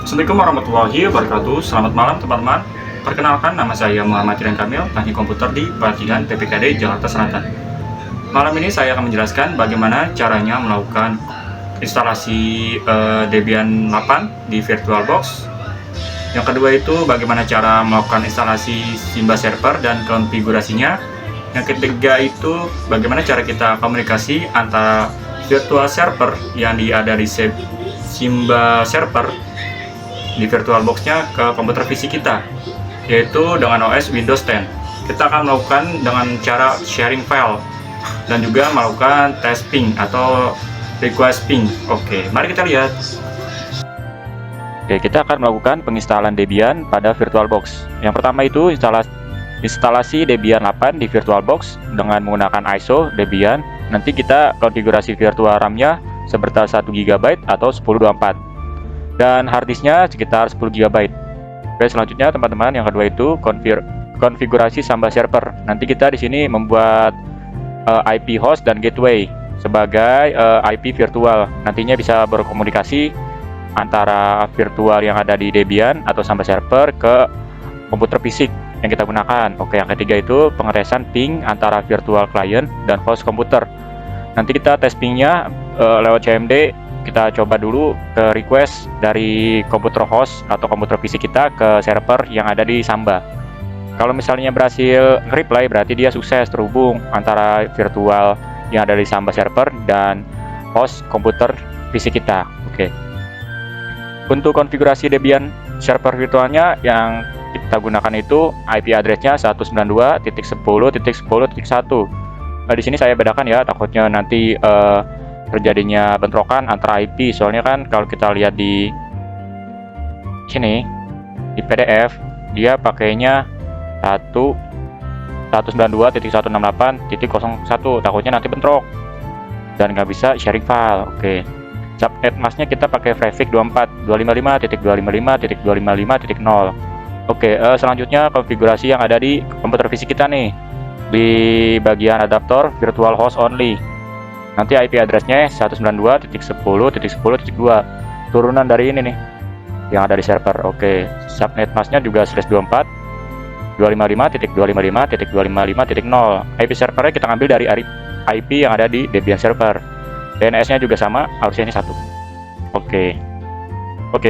Assalamualaikum warahmatullahi wabarakatuh. Selamat malam teman-teman. Perkenalkan, nama saya Muhammad Rian Kamil, teknik komputer di Pelatihan PPKD Jakarta Selatan. Malam ini saya akan menjelaskan bagaimana caranya melakukan instalasi Debian 8 di VirtualBox. Yang kedua itu bagaimana cara melakukan instalasi Simba server dan konfigurasinya. Yang ketiga itu bagaimana cara kita komunikasi antara virtual server yang ada di Simba server di VirtualBox-nya ke komputer PC kita, yaitu dengan OS Windows 10. Kita akan melakukan dengan cara sharing file dan juga melakukan test ping atau request ping. Oke, mari kita lihat. Oke, kita akan melakukan penginstalan Debian pada VirtualBox. Yang pertama itu instalasi Debian 8 di VirtualBox dengan menggunakan ISO Debian. Nanti kita konfigurasi virtual RAM-nya seberapa 1 GB atau 1024. Dan harddisknya sekitar 10 GB. Oke, selanjutnya teman-teman, yang kedua itu konfigurasi Samba server. Nanti kita di sini membuat IP host dan gateway sebagai IP virtual. Nantinya bisa berkomunikasi antara virtual yang ada di Debian atau Samba server ke komputer fisik yang kita gunakan. Oke, yang ketiga itu pengetesan ping antara virtual client dan host komputer. Nanti kita tes pingnya lewat CMD. Kita coba dulu ke request dari komputer host atau komputer PC kita ke server yang ada di Samba. Kalau misalnya berhasil reply, berarti dia sukses terhubung antara virtual yang ada di Samba server dan host komputer PC kita. Oke. Untuk konfigurasi Debian server virtualnya yang kita gunakan itu IP address-nya 192.10.10.1. Di sini saya bedakan ya, takutnya nanti terjadinya bentrokan antara IP. Soalnya kan kalau kita lihat di sini di PDF dia pakainya 192.168.01. Takutnya nanti bentrok dan nggak bisa sharing file. Oke, subnet masknya kita pakai prefix 24 255.255.255.0. Oke, selanjutnya konfigurasi yang ada di komputer fisik kita nih di bagian adaptor virtual host only. Nanti IP address-nya 192.10.10.2, turunan dari ini nih yang ada di server. Oke, subnet masknya juga /24 255.255.255.0. IP servernya kita ambil dari IP yang ada di Debian server. DNS-nya juga sama, harusnya ini 1. Oke,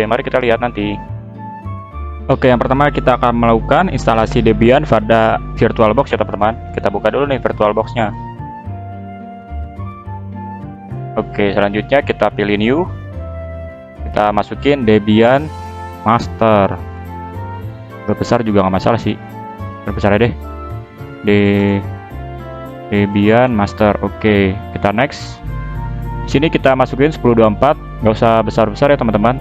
mari kita lihat nanti. Oke, yang pertama kita akan melakukan instalasi Debian pada VirtualBox ya teman-teman. Kita buka dulu nih VirtualBox-nya. Oke, selanjutnya kita pilih new. Kita masukin Debian master. Berbesar juga nggak masalah sih. Berbesar aja deh. Debian master. Oke, kita next. Sini kita masukin 1024. Nggak usah besar-besar ya teman-teman.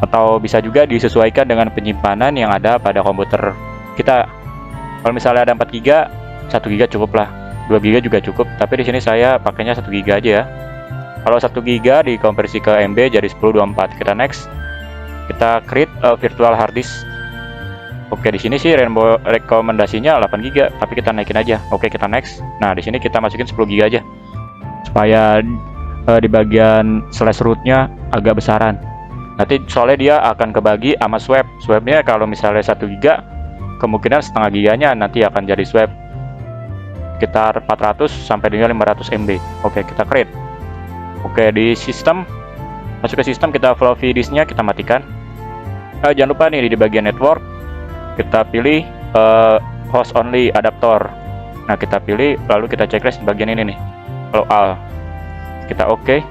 Atau bisa juga disesuaikan dengan penyimpanan yang ada pada komputer kita. Kalau misalnya ada 4 GB, 1 GB cukup lah. 2 GB juga cukup. Tapi di sini saya pakainya 1 GB aja ya. Kalau 1 GB dikonversi ke MB jadi 1024. Kita next. Kita create a virtual hard disk. Oke, di sini sih Rainbow rekomendasinya 8 GB, tapi kita naikin aja. Oke, kita next. Nah, di sini kita masukin 10 GB aja. Supaya di bagian slash root-nya agak besaran. Nanti soalnya dia akan kebagi sama swap. Swapnya kalau misalnya 1 GB, kemungkinan setengah giganya nanti akan jadi swap. Sekitar 400 sampai dengan 500 MB. Oke, kita create. Oke, di sistem, masuk ke sistem, kita floppy disk-nya kita matikan. Jangan lupa nih di bagian network kita pilih host only adaptor. Nah, kita pilih, lalu kita checklist bagian ini nih. Kalau all kita oke.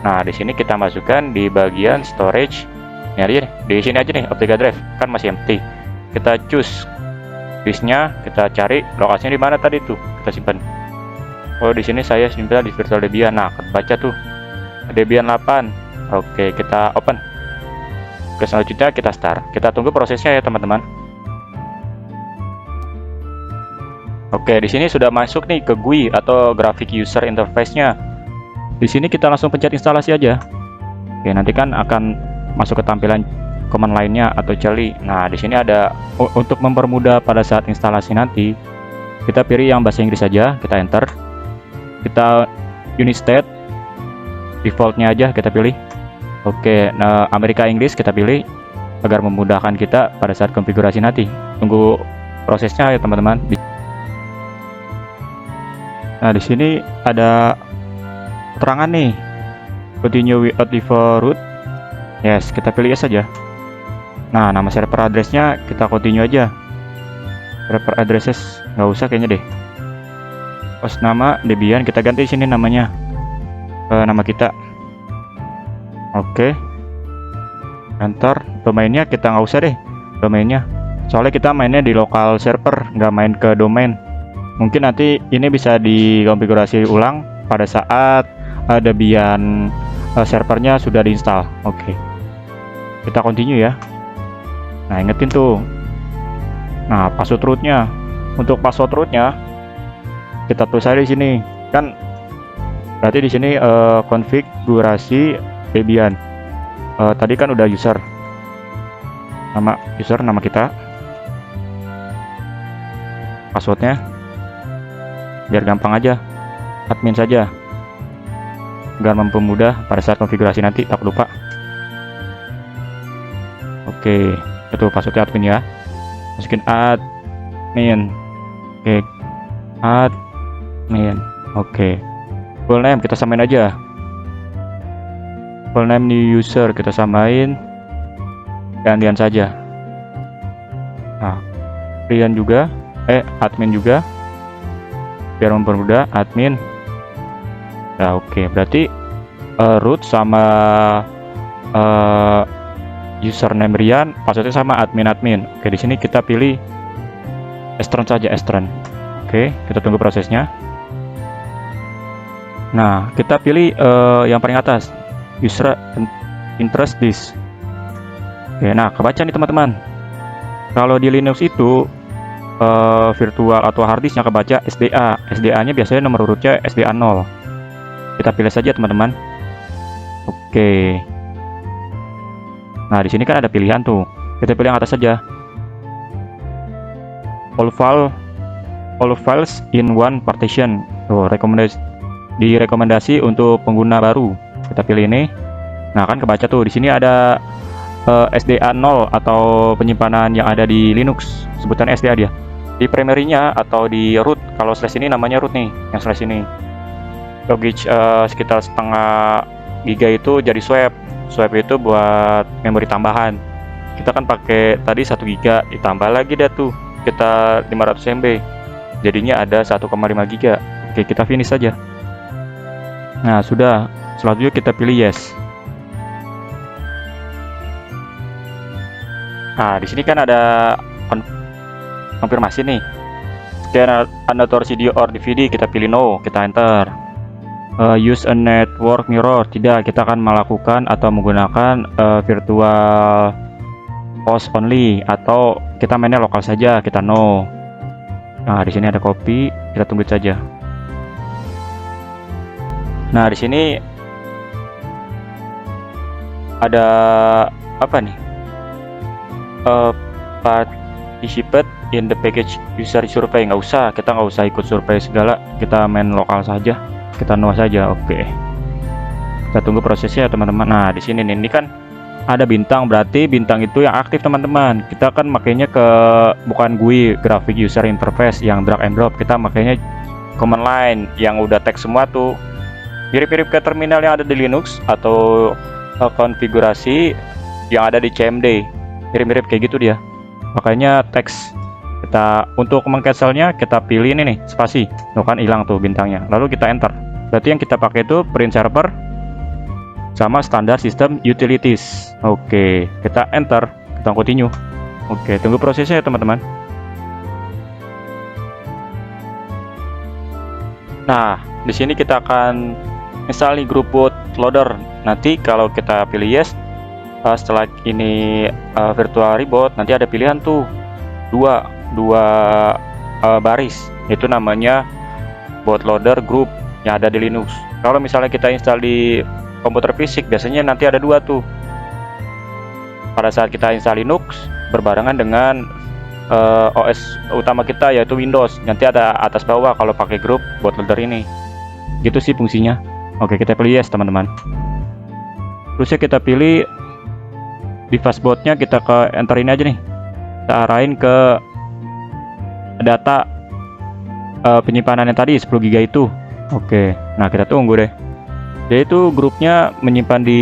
Nah, di sini kita masukkan di bagian storage. Nyari di sini aja nih, Optica Drive kan masih empty. Kita choose disk-nya, kita cari lokasinya di mana tadi tuh, kita simpan. Oh, di sini saya simpan di virtual Debian. Nah, baca tuh Debian 8. Oke, kita open. Oke, selanjutnya kita start. Kita tunggu prosesnya ya teman-teman. Oke, di sini sudah masuk nih ke GUI atau graphic user interface-nya. Di sini kita langsung pencet instalasi aja. Oke, nanti kan akan masuk ke tampilan command lainnya atau celi. Nah, di sini ada untuk mempermudah pada saat instalasi nanti. Kita pilih yang bahasa Inggris saja, kita enter. Kita unit state defaultnya aja kita pilih. Oke, nah Amerika Inggris kita pilih. agar memudahkan kita pada saat konfigurasi nanti. Tunggu prosesnya ya teman-teman. Nah, di sini ada keterangan nih, continue without default root. Yes, kita pilih yes saja. Nah, nama server address-nya kita continue aja. Server addresses nggak usah kayaknya deh. Host nama Debian kita ganti sini namanya ke nama kita. Oke. Enter. Domainnya kita nggak usah deh. Domainnya. Soalnya kita mainnya di lokal server, nggak main ke domain. Mungkin nanti ini bisa dikonfigurasi ulang pada saat Debian servernya sudah diinstal. Oke. Kita continue ya. Nah, ingetin tuh. Nah, password rootnya. Untuk password rootnya kita tulis aja di sini. Kan berarti di sini konfigurasi Debian. Tadi kan udah user. Nama user, nama kita. Passwordnya biar gampang aja. Admin saja. Agar mempermudah pada saat konfigurasi nanti tak lupa. Oke, itu passwordnya admin ya. Masukin admin. Oke. Admin. Oke. Full name kita samain aja. Full name new user kita samain. Gantian saja. Nah, Rian juga, admin juga. Biar mempermudah admin. Nah, oke. Berarti root sama username Rian, passwordnya sama admin. Oke, di sini kita pilih Estron saja, Estron. Oke, kita tunggu prosesnya. Nah, kita pilih yang paling atas, user interest this. Oke, nah kebaca nih teman-teman. Kalau di Linux itu virtual atau hard disknya kebaca SDA. SDA-nya biasanya nomor urutnya SDA 0. Kita pilih saja teman-teman. Oke. Nah, di sini kan ada pilihan tuh. Kita pilih yang atas saja. All files in one partition. Tuh, direkomendasi untuk pengguna baru. Kita pilih ini. Nah, kan kebaca tuh. Di sini ada SDA 0 atau penyimpanan yang ada di Linux. Sebutan SDA dia. Di primary-nya atau di root. Kalau slash ini namanya root nih, yang slash ini. Logage sekitar setengah giga itu jadi swap. Swap itu buat memori tambahan. Kita kan pakai tadi 1 giga, ditambah lagi dah tuh kita 500 MB. Jadinya ada 1,5 giga. Oke, kita finish saja. Nah, sudah. Selanjutnya kita pilih yes. Nah, di sini kan ada konfirmasi nih. Scan another CD or DVD, kita pilih no, kita enter. Use a network mirror, tidak, kita akan melakukan atau menggunakan virtual host only, atau kita mainnya lokal saja, kita no. Nah, di sini ada copy, kita tunggu saja. Nah, di sini ada apa nih? Participate in the package user survey. Nggak usah, kita nggak usah ikut survei segala, kita main lokal saja, kita no saja. Oke, kita tunggu prosesnya teman-teman. Nah, di sini nih, ini kan ada bintang, berarti bintang itu yang aktif teman-teman. Kita kan makainya ke bukan GUI, graphic user interface yang drag and drop, kita makainya command line yang udah teks semua tuh, mirip-mirip ke terminal yang ada di Linux atau konfigurasi yang ada di CMD, mirip-mirip kayak gitu dia. Makanya teks. Kita untuk mengcancelnya kita pilih ini nih, spasi. Tuh kan hilang tuh bintangnya. Lalu kita enter. Berarti yang kita pakai itu print server sama standar sistem utilities. Oke, kita enter, kita continue. Oke, tunggu prosesnya ya teman-teman. Nah, di sini kita akan install nih grup bootloader. Nanti kalau kita pilih yes, setelah ini virtual reboot, nanti ada pilihan tuh dua baris, itu namanya bootloader group yang ada di Linux. Kalau misalnya kita install di komputer fisik, biasanya nanti ada dua tuh. Pada saat kita install Linux berbarengan dengan OS utama kita yaitu Windows, nanti ada atas bawah kalau pakai grup bootloader ini. Gitu sih fungsinya. Oke, kita pilih yes teman-teman. Terusnya kita pilih device boardnya kita ke enter ini aja nih, kita arahin ke data penyimpanan yang tadi 10 GB itu. Oke, nah kita tunggu deh. Jadi itu grupnya menyimpan di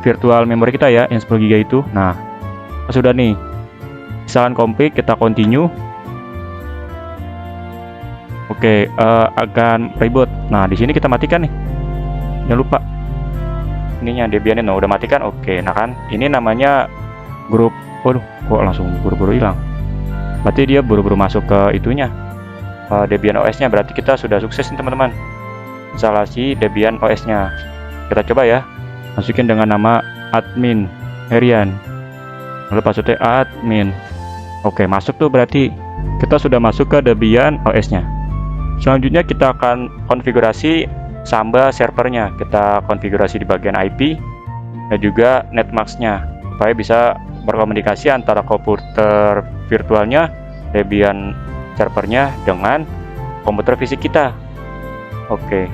virtual memory kita ya, yang 10 GB itu. Nah, sudah nih. Misalkan config, kita continue. Oke, akan reboot. Nah, di sini kita matikan nih. Jangan lupa. Ininya Debian udah matikan. Oke, nah kan ini namanya grup. Waduh, kok langsung buru-buru hilang. Berarti dia buru-buru masuk ke itunya. Debian OS-nya, berarti kita sudah sukses nih teman-teman. Instalasi Debian OS-nya. Kita coba ya. Masukin dengan nama admin Herian. Lalu passwordnya admin. Oke, masuk tuh, berarti kita sudah masuk ke Debian OS-nya. Selanjutnya kita akan konfigurasi Samba servernya. Kita konfigurasi di bagian IP dan juga netmask-nya supaya bisa berkomunikasi antara komputer virtualnya, Debian servernya dengan komputer fisik kita. Oke,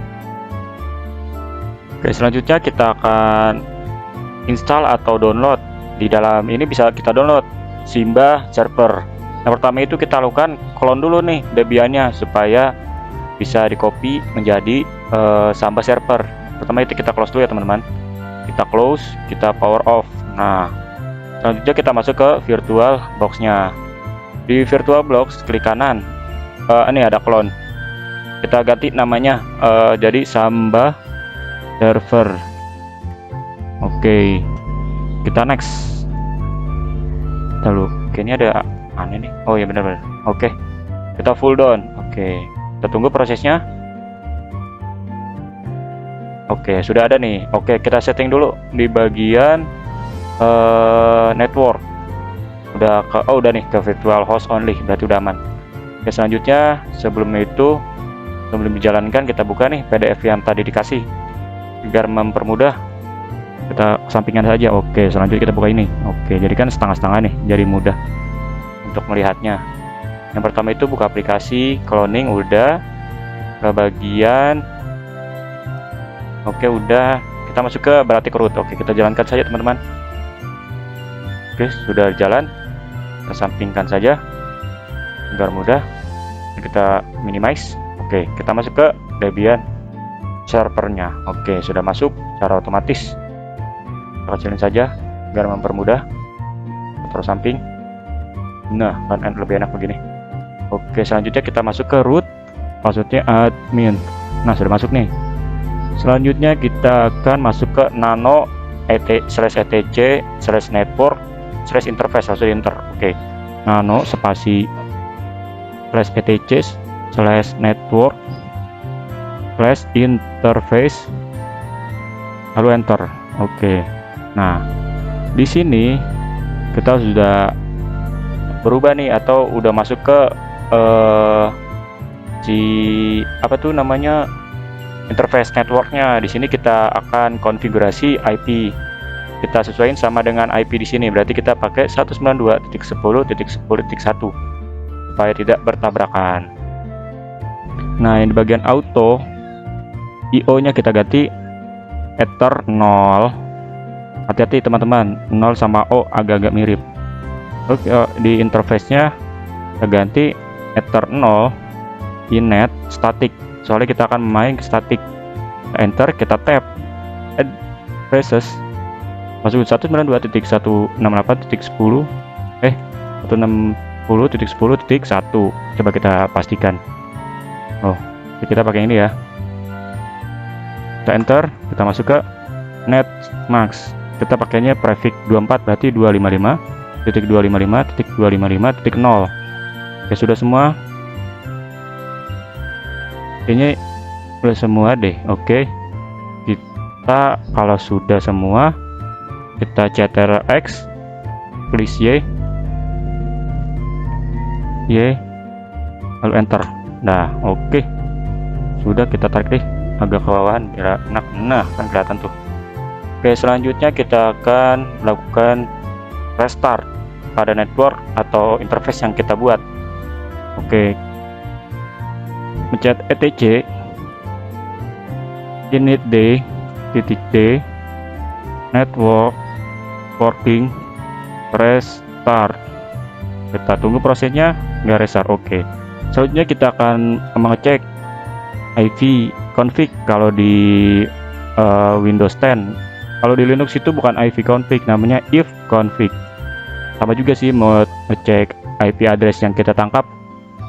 selanjutnya kita akan install atau download. Di dalam ini bisa kita download Samba server. Yang pertama itu kita lakukan clone dulu nih Debiannya supaya bisa di copy menjadi Samba server. Pertama itu kita close dulu ya teman-teman. Kita close, kita power off. Nah, selanjutnya kita masuk ke virtual box-nya. Di virtual box klik kanan. Ini ada clone. Kita ganti namanya jadi Samba server. Oke, kita next. Lalu, oke, ini ada aneh nih. Oh ya, benar-benar. Oke, kita full down. Oke, kita tunggu prosesnya. Oke, sudah ada nih. Oke, kita setting dulu di bagian network. Udah nih ke virtual host only, berarti udah aman. Oke, selanjutnya sebelum dijalankan kita buka nih PDF yang tadi dikasih agar mempermudah. Kita sampingan saja. Oke, selanjutnya kita buka ini. Oke, jadi kan setengah-setengah nih, jadi mudah untuk melihatnya. Yang pertama itu buka aplikasi cloning, udah ke bagian. Oke, udah, kita masuk ke berarti root. Oke, kita jalankan saja teman-teman. Oke, sudah jalan, kita sampingkan saja agar mudah. Kita minimize. Oke, kita masuk ke Debian servernya. Oke, sudah masuk secara otomatis. Kita kecilin saja agar mempermudah. Terus samping. Nah, kan lebih enak begini. Oke, selanjutnya kita masuk ke root. Passwordnya admin. Nah, sudah masuk nih. Selanjutnya kita akan masuk ke nano /etc/network/interface, langsung enter. Oke, nano spasi /etc/network/interface, lalu enter. Oke, nah di sini kita sudah berubah nih, atau udah masuk ke interface networknya. Di sini kita akan konfigurasi IP. Kita sesuaikan sama dengan IP di sini. Berarti kita pakai 192.10.10.1 supaya tidak bertabrakan. Nah, yang di bagian auto IO-nya kita ganti Ether 0. Hati-hati teman-teman, 0 sama O agak-agak mirip. Oke, di interface-nya kita ganti Ether 0 inet static. Soalnya kita akan main ke static. Enter, kita tap add phrases, masuk 192.168.10 160.10.1. Coba kita pastikan. Oh, kita pakai ini ya. Kita enter, kita masuk ke netmask. Kita pakainya prefix 24, berarti 255.255.255.0. Oke, sudah semua. Kayaknya udah semua deh. Oke, kita kalau sudah semua, kita Ctrl X, please Y, lalu enter. Nah, oke, sudah. Kita tarik deh agak ke bawahan biar enak. Nah, kan kelihatan tuh. Oke, selanjutnya kita akan lakukan restart pada network atau interface yang kita buat. Oke, mencet etc init d network working restart. Kita tunggu prosesnya, nggak restart. Oke. Selanjutnya kita akan mengecek IV config kalau di Windows 10. Kalau di Linux itu bukan IV config, namanya if config. Sama juga sih mau ngecek IP address yang kita tangkap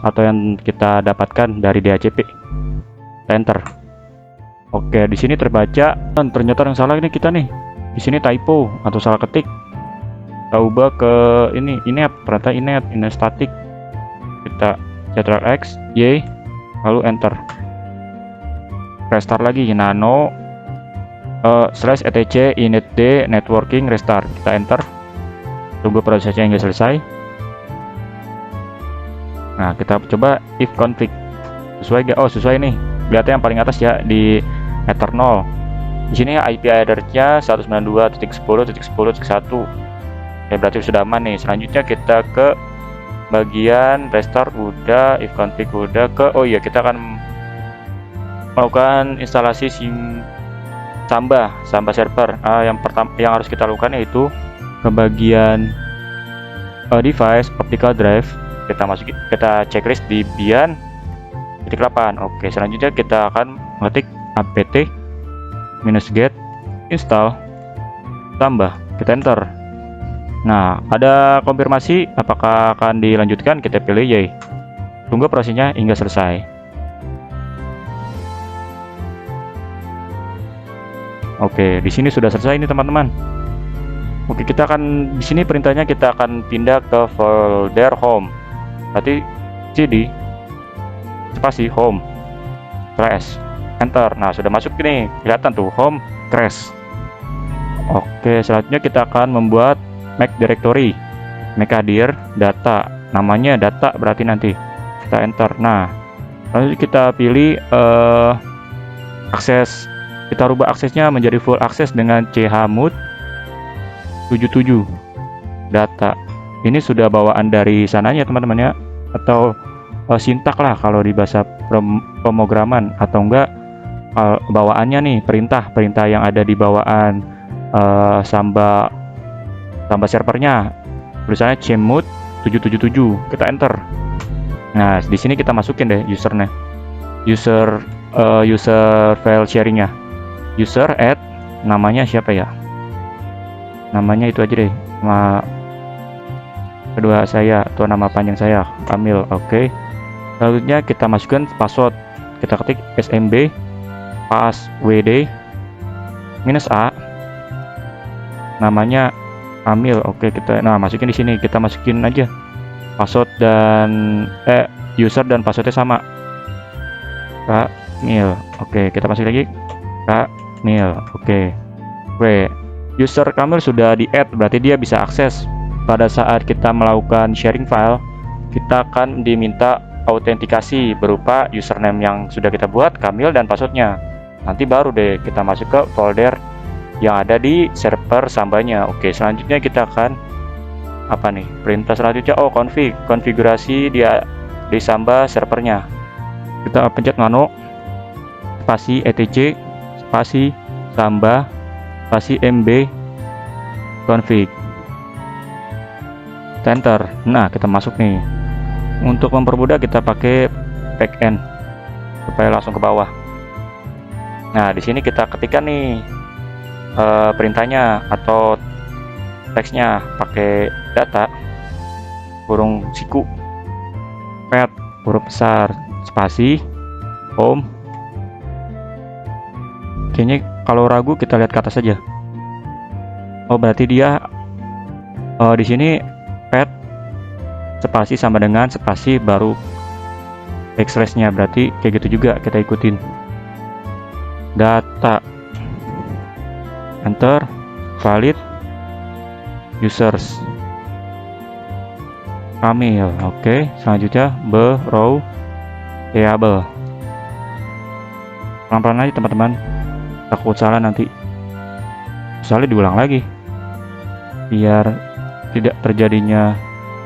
atau yang kita dapatkan dari DHCP. Enter. Oke, di sini terbaca dan ternyata yang salah ini kita nih. Di sini typo atau salah ketik. Kita ubah ke ini inet, ternyata inet static. Kita Ctrl X, Y, lalu enter. Restart lagi nano /etc initd networking restart. Kita enter. Tunggu prosesnya hingga selesai. Nah, kita coba if config. Sesuai gak? Oh, sesuai nih. Lihatnya yang paling atas ya di eternal. Di sini IP address-nya 192.10.10.1. Ya, berarti sudah aman nih. Selanjutnya kita ke bagian restart udah, if config udah, ke oh iya kita akan melakukan instalasi Samba server. Yang pertama yang harus kita lakukan yaitu ke bagian device optical drive, kita checklist di bian -8. Oke, selanjutnya kita akan mengetik apt -get install Samba. Kita enter. Nah, ada konfirmasi apakah akan dilanjutkan, kita pilih yay. Tunggu prosesnya hingga selesai. Oke, di sini sudah selesai ini teman-teman. Oke, kita akan di sini perintahnya kita akan pindah ke folder home. Berarti cd spasi home crash enter. Nah, sudah masuk nih, kelihatan tuh home crash. Oke, selanjutnya kita akan membuat make directory, make hadir data, namanya data berarti nanti kita enter. Nah, lalu kita pilih akses, kita rubah aksesnya menjadi full akses dengan chmod 77 data. Ini sudah bawaan dari sananya teman-teman ya, atau sintak lah kalau di bahasa pemrograman, atau enggak bawaannya nih perintah yang ada di bawaan Samba servernya, tulisannya chmod 777. Kita enter. Nah, di sini kita masukin deh usernya, user file sharingnya, user add namanya siapa ya, namanya itu aja deh, nama kedua saya atau nama panjang saya Kamil. Oke. Selanjutnya kita masukkan password, kita ketik smb passwd -a, namanya Kamil. Oke, kita masukin di sini, kita masukin aja password dan user dan passwordnya sama, Kamil. Oke, kita masuk lagi Kamil. Oke, user Kamil sudah di add, berarti dia bisa akses. Pada saat kita melakukan sharing file, kita akan diminta autentikasi berupa username yang sudah kita buat, Kamil, dan passwordnya. Nanti baru deh kita masuk ke folder yang ada di server Sambanya. Oke, selanjutnya kita akan apa nih, perintah selanjutnya konfigurasi dia di Samba servernya. Kita pencet nano spasi etc spasi Samba spasi mb config, enter. Nah, kita masuk nih. Untuk mempermudah kita pakai backend supaya langsung ke bawah. Nah, di sini kita ketikkan nih perintahnya atau teksnya pakai data kurung siku pet huruf besar spasi home. Kayaknya kalau ragu kita lihat ke atas saja. Oh, berarti dia di sini pet spasi sama dengan spasi baru backslash-nya, berarti kayak gitu juga kita ikutin. Data enter, valid users Kamil. Oke, selanjutnya row variable. Pelan-pelan aja teman-teman, takut salah nanti, soalnya diulang lagi biar tidak terjadinya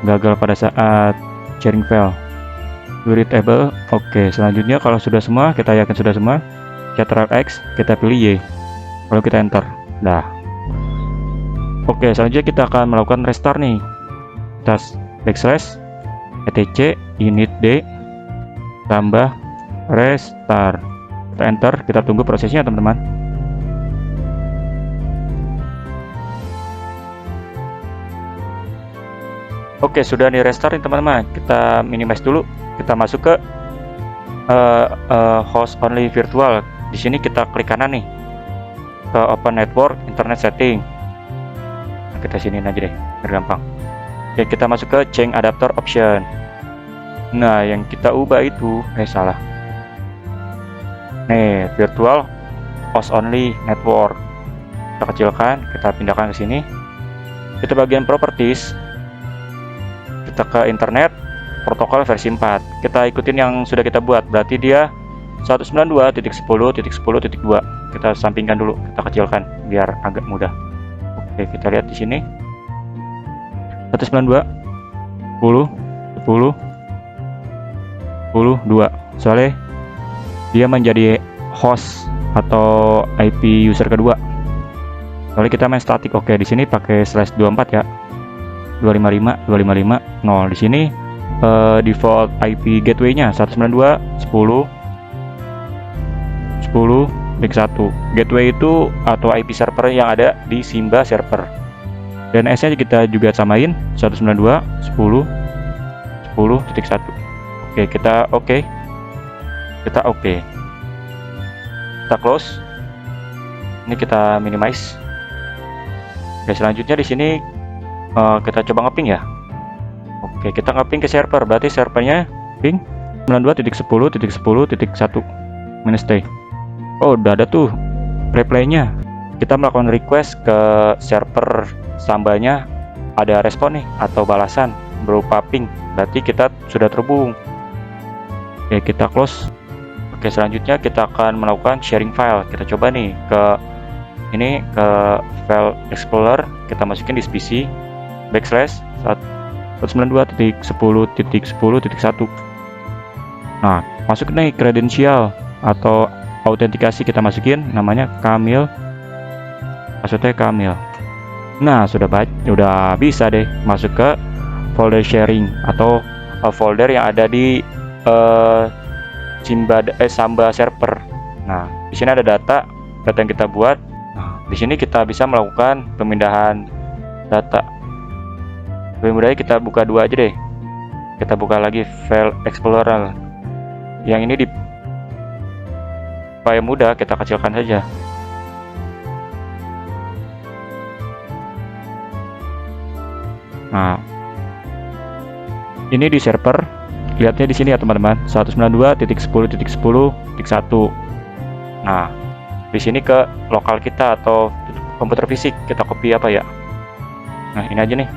gagal pada saat sharing file. Readable. Oke, selanjutnya kalau sudah semua, kita yakin sudah semua, Ctrl X, kita pilih Y, lalu kita enter. Nah, Oke, selanjutnya kita akan melakukan restart nih. Kita backslash etc init d tambah restart. Kita enter, kita tunggu prosesnya teman-teman. Oke, sudah di restart nih teman-teman. Kita minimize dulu. Kita masuk ke host only virtual. Di sini kita klik kanan nih ke open network internet setting. Nah, kita siniin aja deh, biar gampang. Oke, kita masuk ke change adapter option. Nah, yang kita ubah itu salah. Nih, virtual host only network. Kita kecilkan, kita pindahkan ke sini. Kita bagian properties. Kita ke internet protokol versi 4. Kita ikutin yang sudah kita buat. Berarti dia 192.10.10.2. Kita sampingkan dulu, kita kecilkan biar agak mudah. Oke, kita lihat di sini. 192.10.10.2. Soalnya dia menjadi host atau IP user kedua. Soalnya kita main static. Oke, di sini pakai /24 ya. 255.255.0. Di sini default IP gateway-nya 192.10.10.1. Gateway itu atau IP server yang ada di Simba server. DNS-nya kita juga samain 192.10.10.1. Oke, kita oke. Kita close. Ini kita minimize. Oke, selanjutnya di sini kita coba ngeping ya. Oke, kita ngeping ke server. Berarti servernya ping 92.10.10.1 -t. Oh, udah ada tuh reply-nya. Kita melakukan request ke server Sambanya, ada respon nih atau balasan berupa ping. Berarti kita sudah terhubung. Oke, kita close. Oke, selanjutnya kita akan melakukan sharing file. Kita coba nih ke file explorer. Kita masukin di PC backslash 192.10.10.1. Nah, masuk nih kredensial atau autentikasi, kita masukin namanya Kamil, maksudnya Kamil. Nah, sudah bisa deh masuk ke folder sharing atau folder yang ada di Samba server. Nah, di sini ada data yang kita buat. Nah, di sini kita bisa melakukan pemindahan data. Lebih mudahnya kita buka dua aja deh. Kita buka lagi file explorer. Yang ini supaya mudah kita kecilkan saja. Nah, ini di server. Lihatnya di sini ya teman-teman, 192.10.10.1. Nah, di sini ke lokal kita atau komputer fisik, kita copy apa ya? Nah, ini aja nih.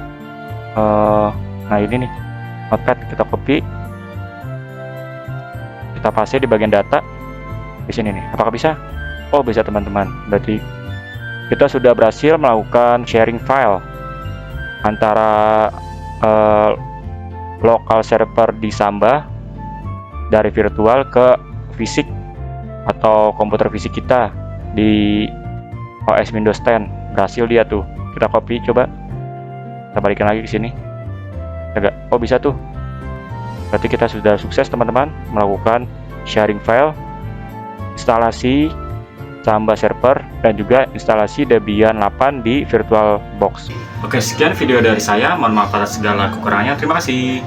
Nah, ini nih notepad, kita copy, kita paste di bagian data di sini nih. Apakah bisa? Oh, bisa teman-teman. Berarti kita sudah berhasil melakukan sharing file antara lokal server di Samba dari virtual ke fisik atau komputer fisik kita di OS Windows 10. Berhasil dia tuh. Kita copy, coba kita balikin lagi ke sini. Oh, bisa tuh. Berarti kita sudah sukses teman-teman melakukan sharing file, instalasi Samba server, dan juga instalasi Debian 8 di VirtualBox. Oke, sekian video dari saya. Mohon maaf atas segala kekurangannya. Terima kasih.